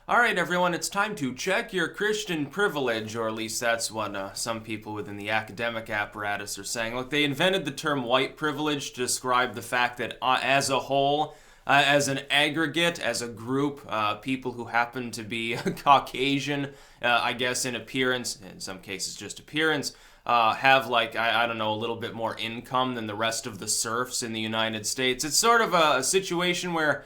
All right, everyone, it's time to check your Christian privilege, or at least that's what some people within the academic apparatus are saying. Look, they invented the term white privilege to describe the fact that as a whole, as an aggregate, as a group, people who happen to be Caucasian, I guess in appearance, in some cases just appearance, have like, I don't know, a little bit more income than the rest of the serfs in the United States. It's sort of a situation where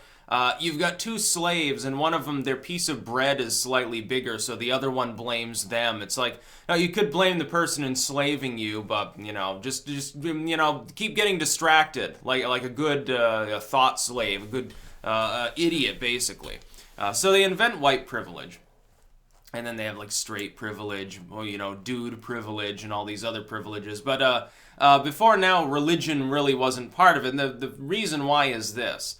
you've got two slaves, and one of them, their piece of bread is slightly bigger, so the other one blames them. It's like, now you could blame the person enslaving you, but just keep getting distracted, like a good a thought slave, a good idiot, basically. So they invent white privilege. And then they have like straight privilege, dude privilege, and all these other privileges. But before now, religion really wasn't part of it. And the reason why is this.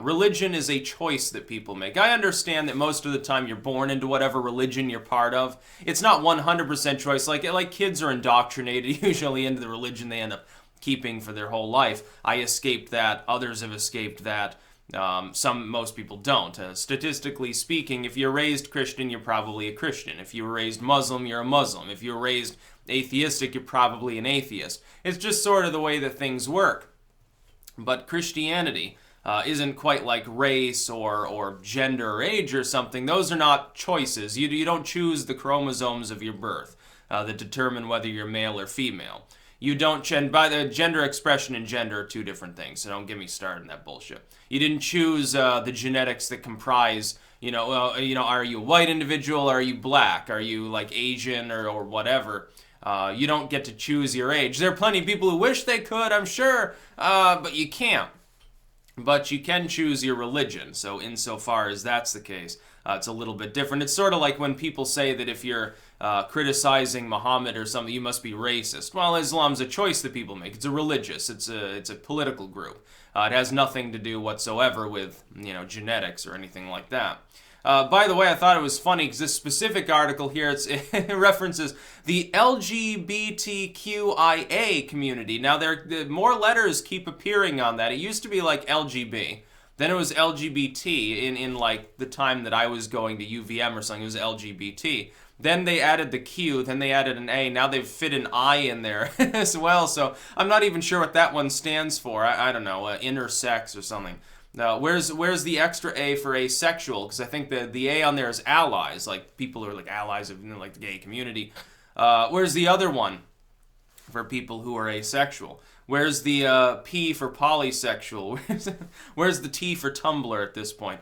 Religion is a choice that people make. I understand that most of the time you're born into whatever religion you're part of. It's not 100% choice. Like kids are indoctrinated usually into the religion they end up keeping for their whole life. I escaped that. Others have escaped that. Most people don't. Statistically speaking, if you're raised Christian, you're probably a Christian. If you were raised Muslim, you're a Muslim. If you were raised atheistic, you're probably an atheist. It's just sort of the way that things work. But Christianity isn't quite like race or gender or age or something. Those are not choices. You don't choose the chromosomes of your birth that determine whether you're male or female. You don't, and by the gender expression and gender are two different things, so don't get me started in that bullshit. You didn't choose the genetics that comprise, are you a white individual, are you black, are you like Asian or whatever. You don't get to choose your age. There are plenty of people who wish they could, I'm sure, but you can't. But you can choose your religion, so insofar as that's the case, it's a little bit different. It's sort of like when people say that if you're criticizing Muhammad or something, you must be racist. Well, Islam's a choice that people make. It's a political group. It has nothing to do whatsoever with, genetics or anything like that. By the way, I thought it was funny because this specific article here, it references the LGBTQIA community. Now, the more letters keep appearing on that. It used to be like LGB. Then it was LGBT in like the time that I was going to UVM or something. It was LGBT. Then they added the Q. Then they added an A. Now they've fit an I in there as well. So I'm not even sure what that one stands for. I don't know, intersex or something. Where's the extra A for asexual? Because I think the A on there is allies, like people who are like allies of like the gay community. Where's the other one for people who are asexual? Where's the P for polysexual? Where's the T for Tumblr at this point?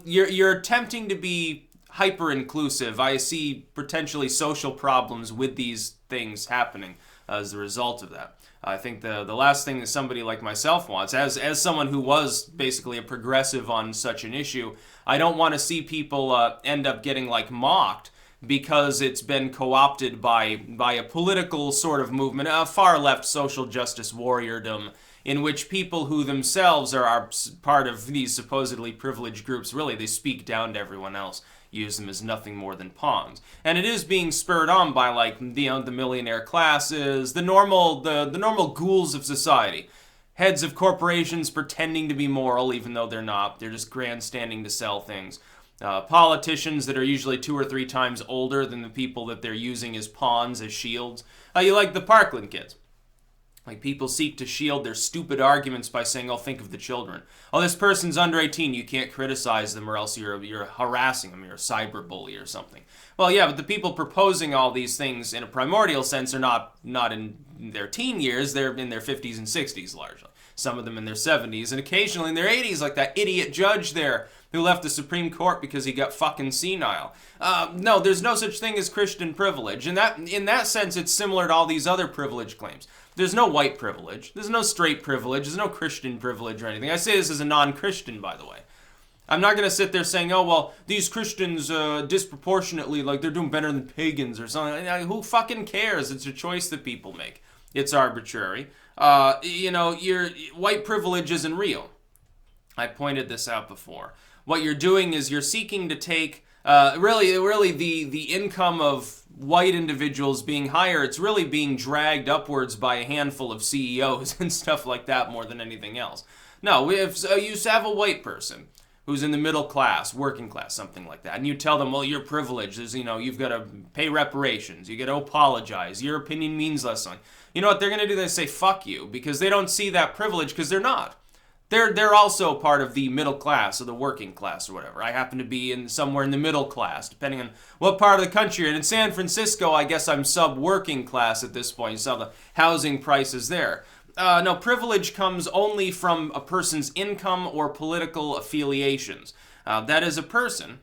You're attempting to be hyper-inclusive. I see potentially social problems with these things happening as a result of that. I think the last thing that somebody like myself wants, as someone who was basically a progressive on such an issue, I don't want to see people end up getting like mocked because it's been co-opted by a political sort of movement, a far-left social justice warriordom, in which people who themselves are part of these supposedly privileged groups, really, they speak down to everyone else, use them as nothing more than pawns. And it is being spurred on by like the millionaire classes, the normal ghouls of society. Heads of corporations pretending to be moral even though they're not. They're just grandstanding to sell things. Politicians that are usually 2 or 3 times older than the people that they're using as pawns, as shields. You like the Parkland kids. Like, people seek to shield their stupid arguments by saying, oh, think of the children. Oh, this person's under 18, you can't criticize them or else you're harassing them, you're a cyberbully or something. Well, yeah, but the people proposing all these things in a primordial sense are not in their teen years, they're in their 50s and 60s largely. Some of them in their 70s, and occasionally in their 80s, like that idiot judge there who left the Supreme Court because he got fucking senile. No, there's no such thing as Christian privilege. In that sense, it's similar to all these other privilege claims. There's no white privilege. There's no straight privilege. There's no Christian privilege or anything. I say this as a non-Christian, by the way. I'm not going to sit there saying, oh, well, these Christians disproportionately, like, they're doing better than pagans or something. Who fucking cares? It's a choice that people make. It's arbitrary. Your white privilege isn't real. I pointed this out before. What you're doing is you're seeking to take, really the income of white individuals being higher. It's really being dragged upwards by a handful of CEOs and stuff like that more than anything else. No, if you have a white person who's in the middle class, working class, something like that, and you tell them, well, you're privileged, there's, you've got to pay reparations, you got to apologize, your opinion means less something. You know what they're going to do? They say, fuck you, because they don't see that privilege, because they're not. They're also part of the middle class or the working class or whatever. I happen to be somewhere in the middle class, depending on what part of the country you're in. In San Francisco, I guess I'm sub-working class at this point. You saw the housing prices there. No, privilege comes only from a person's income or political affiliations. That is a person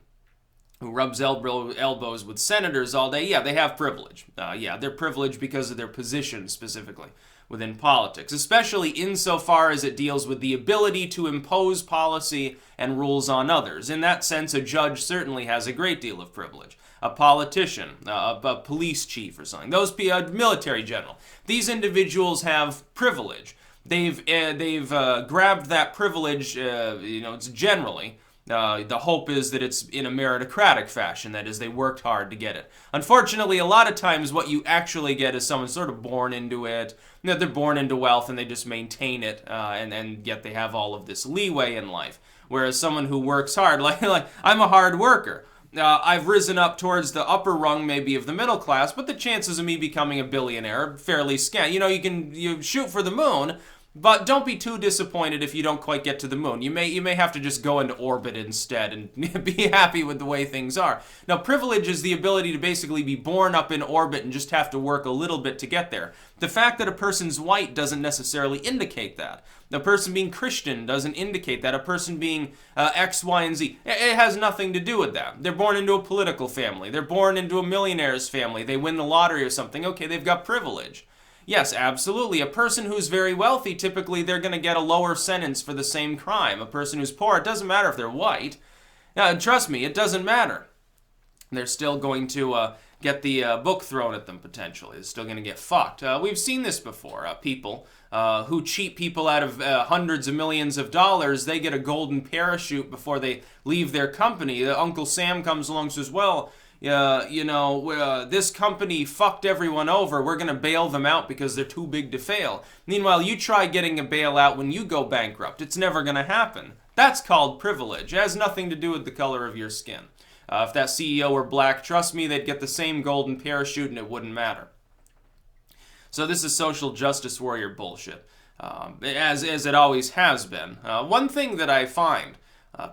who rubs elbows with senators all day. Yeah, they have privilege. Yeah, they're privileged because of their position specifically within politics, especially insofar as it deals with the ability to impose policy and rules on others. In that sense, a judge certainly has a great deal of privilege. A politician, a police chief or something, a military general. These individuals have privilege. They've grabbed that privilege, it's generally. The hope is that it's in a meritocratic fashion, that is, they worked hard to get it. Unfortunately, a lot of times what you actually get is someone sort of born into it. They're born into wealth and they just maintain it, and yet they have all of this leeway in life. Whereas someone who works hard, like I'm a hard worker. I've risen up towards the upper rung maybe of the middle class, but the chances of me becoming a billionaire are fairly scant. You shoot for the moon, but don't be too disappointed if you don't quite get to the moon. You may have to just go into orbit instead and be happy with the way things are. Now, privilege is the ability to basically be born up in orbit and just have to work a little bit to get there. The fact that a person's white doesn't necessarily indicate that. The person being Christian doesn't indicate that. A person being X, Y, and Z, it has nothing to do with that. They're born into a political family. They're born into a millionaire's family. They win the lottery or something. Okay, they've got privilege. Yes, absolutely. A person who's very wealthy, typically they're going to get a lower sentence for the same crime. A person who's poor, it doesn't matter if they're white. Now, trust me, it doesn't matter. They're still going to get the book thrown at them, potentially. They're still going to get fucked. We've seen this before. People who cheat people out of hundreds of millions of dollars, they get a golden parachute before they leave their company. Uncle Sam comes along and says, well, this company fucked everyone over. We're going to bail them out because they're too big to fail. Meanwhile, you try getting a bailout when you go bankrupt. It's never going to happen. That's called privilege. It has nothing to do with the color of your skin. If that CEO were black, trust me, they'd get the same golden parachute and it wouldn't matter. So this is social justice warrior bullshit, as it always has been. One thing that I find,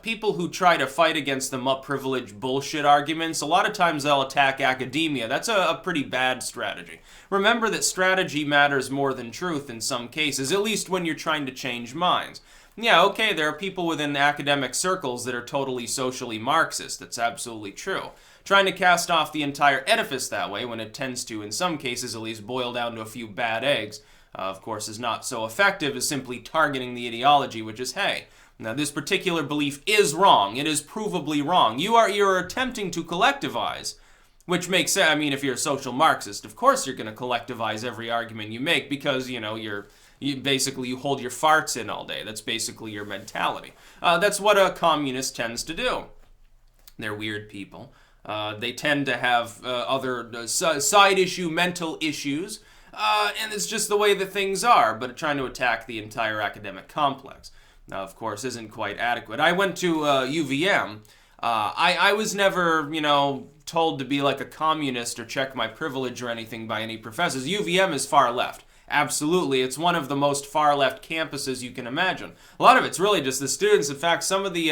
people who try to fight against the privilege bullshit arguments, a lot of times they'll attack academia. That's a pretty bad strategy. Remember that strategy matters more than truth in some cases, at least when you're trying to change minds. Yeah, okay, there are people within academic circles that are totally socially Marxist. That's absolutely true. Trying to cast off the entire edifice that way, when it tends to, in some cases at least, boil down to a few bad eggs, of course, is not so effective as simply targeting the ideology, which is, hey, now this particular belief is wrong. It is provably wrong. You're attempting to collectivize, which makes sense. I mean, if you're a social Marxist, of course you're going to collectivize every argument you make because, you hold your farts in all day. That's basically your mentality. That's what a communist tends to do. They're weird people. They tend to have other side issue mental issues, and it's just the way that things are, but trying to attack the entire academic complex, of course, isn't quite adequate. I went to UVM. I was never, told to be like a communist or check my privilege or anything by any professors. UVM is far left. Absolutely. It's one of the most far-left campuses you can imagine. A lot of it's really just the students. In fact, some of the,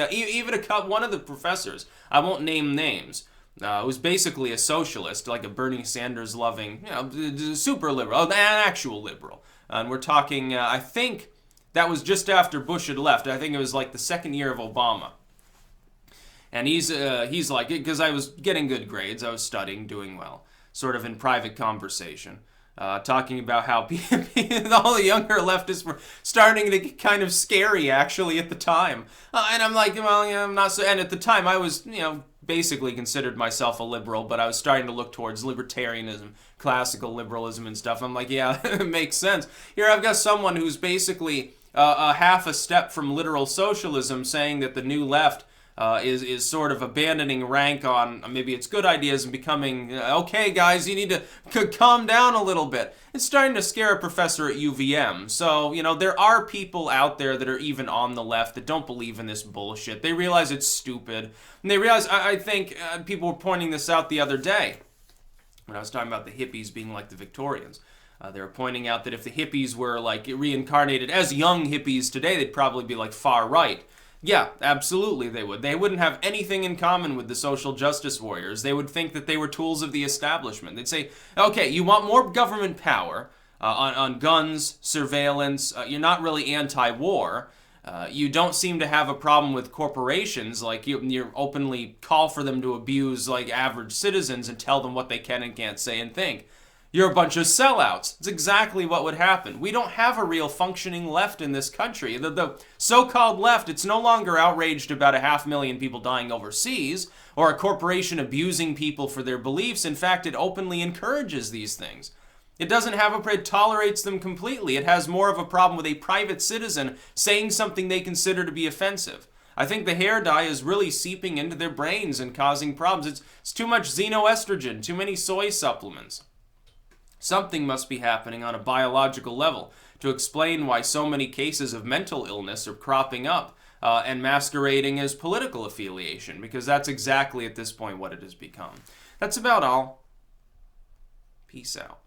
one of the professors, I won't name names, was basically a socialist, like a Bernie Sanders-loving, super liberal, an actual liberal. And we're talking, I think that was just after Bush had left. I think it was like the second year of Obama. And he's like, because I was getting good grades, I was studying, doing well, sort of in private conversation. Talking about how all the younger leftists were starting to get kind of scary, actually, at the time. And I'm like, well, I'm not so... And at the time, I was, basically considered myself a liberal, but I was starting to look towards libertarianism, classical liberalism and stuff. I'm like, yeah, it makes sense. Here I've got someone who's basically a half a step from literal socialism saying that the new left is sort of abandoning rank on maybe it's good ideas and becoming, okay, guys, you need to calm down a little bit. It's starting to scare a professor at UVM. So, there are people out there that are even on the left that don't believe in this bullshit. They realize it's stupid. And they realize, I think people were pointing this out the other day when I was talking about the hippies being like the Victorians. They were pointing out that if the hippies were like reincarnated as young hippies today, they'd probably be like far right. Yeah, absolutely they would. They wouldn't have anything in common with the social justice warriors. They would think that they were tools of the establishment. They'd say, okay, you want more government power on guns, surveillance, you're not really anti-war. You don't seem to have a problem with corporations, like you openly call for them to abuse like average citizens and tell them what they can and can't say and think. You're a bunch of sellouts. It's exactly what would happen. We don't have a real functioning left in this country. The so-called left, it's no longer outraged about 500,000 people dying overseas or a corporation abusing people for their beliefs. In fact, it openly encourages these things. It doesn't have it tolerates them completely. It has more of a problem with a private citizen saying something they consider to be offensive. I think the hair dye is really seeping into their brains and causing problems. It's too much xenoestrogen, too many soy supplements. Something must be happening on a biological level to explain why so many cases of mental illness are cropping up and masquerading as political affiliation, because that's exactly at this point what it has become. That's about all. Peace out.